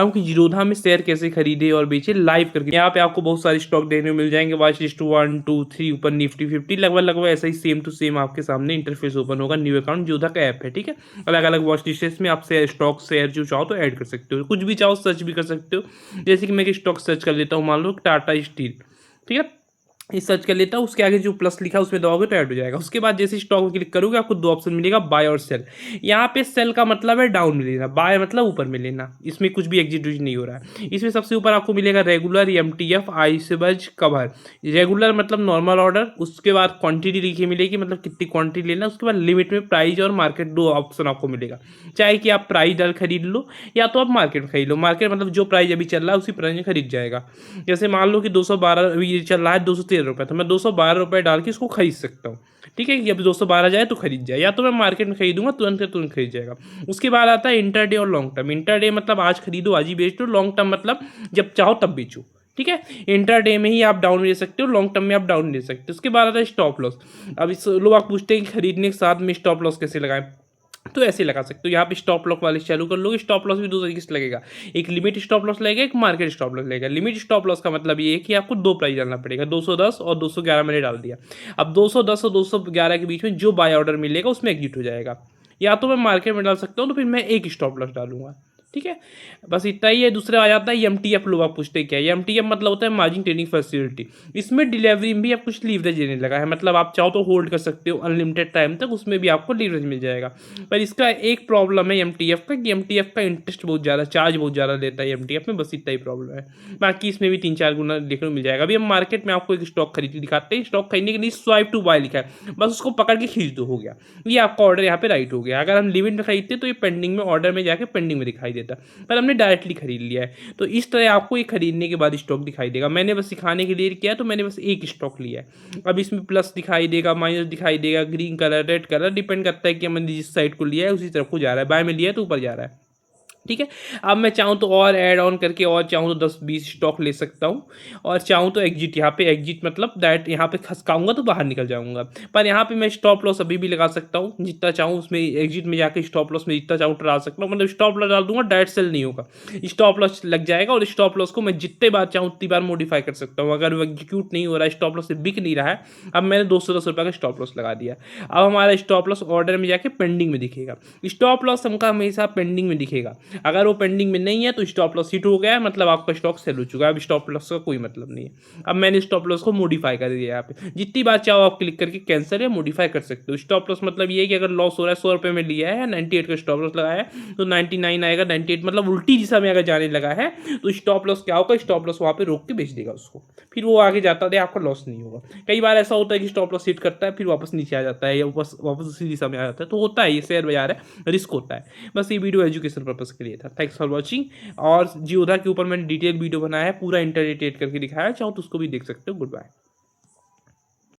कि जीरोधा में शेयर कैसे खरीदे और बेचे लाइव करके। यहाँ पे आपको बहुत सारे स्टॉक देखने को मिल जाएंगे, वॉच लिस्ट 1 2 3 ऊपर निफ्टी 50 लगभग ऐसा ही सेम टू सेम आपके सामने इंटरफेस ओपन होगा। न्यू अकाउंट जीरोधा का ऐप है, ठीक है। अलग अलग वॉच लिस्ट में आप स्टॉक शेयर जो चाहो तो ऐड कर सकते हो, कुछ भी चाहो सर्च भी कर सकते हो। जैसे कि मैं एक स्टॉक सर्च कर लेता हूँ, मान लो टाटा स्टील, ठीक है। ये सर्च कर लेता हूँ, उसके आगे जो प्लस लिखा है उसमें दबाओगे तो ऐड हो जाएगा। उसके बाद जैसे स्टॉक में क्लिक करोगे आपको दो ऑप्शन मिलेगा, बाय और सेल। यहाँ पे सेल का मतलब है डाउन में लेना, बाय मतलब ऊपर में लेना। इसमें कुछ भी एग्जीक्यूट नहीं हो रहा है। इसमें सबसे ऊपर आपको मिलेगा regular, MTF, iceberg, cover. Regular मतलब नॉर्मल ऑर्डर, उसके बाद क्वांटिटी लिखी मिलेगी, मतलब कितनी क्वांटिटी लेना। उसके बाद लिमिट में प्राइस और मार्केट, दो ऑप्शन आपको मिलेगा। चाहे कि आप प्राइस डाल खरीद लो या तो आप मार्केट में खरीद लो। मार्केट मतलब जो प्राइस अभी चल रहा है उसी प्राइस में खरीद जाएगा। जैसे मान लो कि 212 अभी ये चल रहा है 213 रुपये, तो मैं 212 रुपये डाल के इसको खरीद सकता हूँ, ठीक है। कि अब 212 जाए तो खरीद जाए, या तो मैं मार्केट में खरीदूंगा तुरंत के तुरंत खरीद जाएगा। उसके बाद आता है इंटरडे और लॉन्ग टर्म। इंटरडे मतलब आज खरीदो आज ही बेच दो, लॉन्ग टर्म मतलब जब चाहो तब बेचो, ठीक है। इंटरडे में ही आप डाउन ले सकते हो, लॉन्ग टर्म में आप डाउन ले सकते हो। उसके बाद आता है स्टॉप लॉस। अब इस लोग आप पूछते हैं कि खरीदने के साथ में स्टॉप लॉस कैसे लगाएं, तो ऐसे लगा सकते हो। यहाँ पे स्टॉप लॉस वाले चालू कर लोगे। स्टॉप लॉस भी दो तरीके से लगेगा, एक लिमिट स्टॉप लॉस लगेगा, एक मार्केट स्टॉप लॉस लगेगा। लिमिट स्टॉप लॉस का मतलब ये है कि आपको दो प्राइस डालना पड़ेगा, 210 और 211 मैंने डाल दिया। अब 210 और 211 के बीच में जो बाय ऑर्डर मिलेगा उसमें एग्जिट हो जाएगा। या तो मैं मार्केट में डाल सकता हूँ, तो फिर मैं एक स्टॉप लॉस डालूंगा, ठीक है। बस इतना ही है। दूसरा आ जाता है MTF। लोग आप पूछते हैं क्या है MTF, मतलब होता है मार्जिन ट्रेडिंग फैसिलिटी। इसमें डिलीवरी में भी आप कुछ लीवरेज देने लगा है, मतलब आप चाहो तो होल्ड कर सकते हो अनलिमिटेड टाइम तक, उसमें भी आपको लीवरेज मिल जाएगा। पर इसका एक प्रॉब्लम है MTF का, कि MTF का इंटरेस्ट बहुत ज़्यादा, चार्ज बहुत ज़्यादा लेता है MTF में, बस इतना ही प्रॉब्लम है। बाकी इसमें भी 3-4 गुना देखने को मिल जाएगा। अभी हम मार्केट में आपको एक स्टॉक खरीद के दिखाते हैं। स्टॉक खरीदने के लिए स्वाइप टू बाय लिखा है, बस उसको पकड़ के खींच दो, हो गया। ये आपका ऑर्डर यहाँ पे राइट हो गया। अगर हम लिमिट में खरीदते तो ये पेंडिंग में, ऑर्डर में जाके पेंडिंग में दिखाई देता, पर हमने डायरेक्टली खरीद लिया है। तो इस तरह आपको ये खरीदने के बाद स्टॉक दिखाई देगा। मैंने बस सिखाने के लिए किया, तो मैंने बस एक स्टॉक लिया है। अब इसमें प्लस दिखाई देगा, माइनस दिखाई देगा, green colour, red colour, depend करता है कि मैंने जिस साइड को लिया है उसी तरफ को जा रहा है। बाय में लिया है तो ऊपर जा रहा है, ठीक है। अब मैं चाहूँ तो और ऐड ऑन करके, और चाहूँ तो 10-20 स्टॉक ले सकता हूँ, और चाहूँ तो एग्जिट। यहाँ पे एग्जिट मतलब डायरेक्ट यहाँ पे खसकाऊंगा तो बाहर निकल जाऊंगा। पर यहाँ पे मैं स्टॉप लॉस अभी भी लगा सकता हूँ, जितना चाहूँ उसमें एग्जिट में जाके स्टॉप लॉस में जितना चाहूँ डाल सकता हूँ। मतलब स्टॉप लॉस डाल दूंगा, डायरेक्ट सेल नहीं होगा, स्टॉप लॉस लग जाएगा। और स्टॉप लॉस को मैं जितने बार चाहूँ उतनी बार मॉडिफाई कर सकता हूँ। अगर वो एग्जीक्यूट नहीं हो रहा है, स्टॉप लॉस से बिक नहीं रहा है, अब मैंने 210 रुपये का स्टॉप लॉस लगा दिया। अब हमारा स्टॉप लॉस ऑर्डर में जाके पेंडिंग में दिखेगा। स्टॉप लॉस हमका हमेशा पेंडिंग में दिखेगा। अगर वो पेंडिंग में नहीं है तो स्टॉप लॉस हिट हो गया है, मतलब आपका स्टॉक सेल हो चुका है। अब स्टॉप लॉस का कोई मतलब नहीं है। अब मैंने स्टॉप लॉस को मॉडिफाई कर दिया। यहाँ पे जितनी बार चाहो आप क्लिक करके कैंसिल या मॉडिफाई कर सकते हो। स्टॉप लॉस मतलब ये है कि अगर लॉस हो रहा है 100 रुपये में लिया है, 98 का स्टॉप लॉस लगाया है, तो 99 आएगा, 98 मतलब उल्टी दिशा में अगर जाने लगा है तो स्टॉप लॉस क्या होगा, स्टॉप लॉस वहाँ पे रोक के बेच देगा उसको, फिर वो आगे जाता है, आपका लॉस नहीं होगा। कई बार ऐसा होता है कि स्टॉप लॉस हिट करता है, फिर वापस नीचे आ जाता है, या वापस उसी दिशा में आ जाता है। तो होता है, ये शेयर बाजार है, रिस्क होता है। बस ये वीडियो एजुकेशन पर्पज के लिए था। Thanks for watching. और जियोधा के ऊपर मैंने डिटेल वीडियो बनाया है, पूरा इंटरनेट करके दिखाया है, चाहो तो उसको भी देख सकते हो। Good bye.